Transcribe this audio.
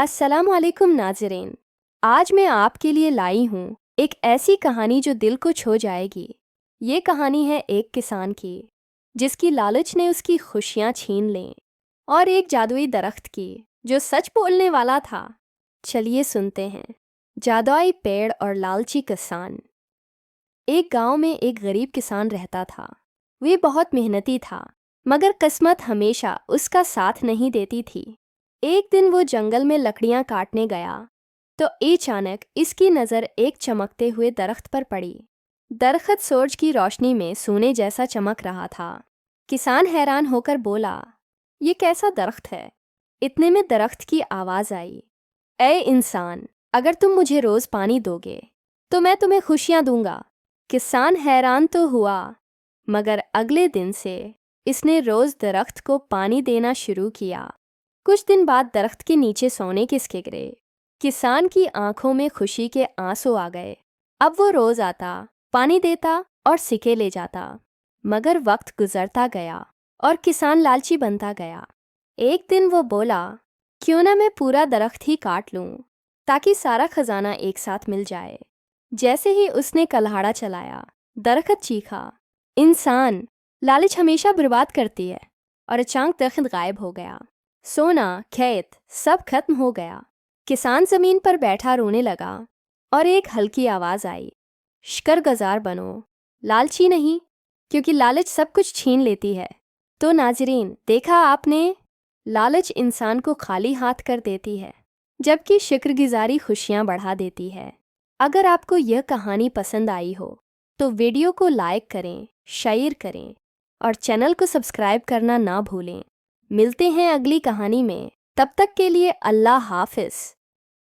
अस्सलामुअलैकुम नाज़रीन। आज मैं आपके लिए लाई हूँ एक ऐसी कहानी जो दिल को छू जाएगी। ये कहानी है एक किसान की जिसकी लालच ने उसकी खुशियाँ छीन लें, और एक जादुई दरख्त की जो सच बोलने वाला था। चलिए सुनते हैं। जादुई पेड़ और लालची किसान। एक गांव में एक गरीब किसान रहता था। वे बहुत मेहनती था, मगर किस्मत हमेशा उसका साथ नहीं देती थी। एक दिन वो जंगल में लकड़ियां काटने गया तो अचानक इसकी नज़र एक चमकते हुए दरख्त पर पड़ी। दरख्त सूरज की रोशनी में सोने जैसा चमक रहा था। किसान हैरान होकर बोला, ये कैसा दरख्त है? इतने में दरख्त की आवाज़ आई, ए इंसान, अगर तुम मुझे रोज़ पानी दोगे तो मैं तुम्हें खुशियाँ दूंगा। किसान हैरान तो हुआ, मगर अगले दिन से इसने रोज़ दरख्त को पानी देना शुरू किया। कुछ दिन बाद दरख्त के नीचे सोने के सिक्के गिरे। किसान की आंखों में खुशी के आंसू आ गए। अब वो रोज़ आता, पानी देता और सिक्के ले जाता। मगर वक्त गुजरता गया और किसान लालची बनता गया। एक दिन वो बोला, क्यों ना मैं पूरा दरख्त ही काट लूं, ताकि सारा खजाना एक साथ मिल जाए। जैसे ही उसने कल्हाड़ा चलाया, दरख्त चीखा, इंसान, लालच हमेशा बर्बाद करती है। और अचानक दरख्त गायब हो गया। सोना, खेत, सब खत्म हो गया। किसान जमीन पर बैठा रोने लगा और एक हल्की आवाज़ आई, शुक्रगुजार बनो, लालची नहीं, क्योंकि लालच सब कुछ छीन लेती है। तो नाजरीन, देखा आपने, लालच इंसान को खाली हाथ कर देती है, जबकि शुक्रगुजारी खुशियाँ बढ़ा देती है। अगर आपको यह कहानी पसंद आई हो तो वीडियो को लाइक करें, शेयर करें और चैनल को सब्सक्राइब करना ना भूलें। मिलते हैं अगली कहानी में। तब तक के लिए अल्लाह हाफिज़।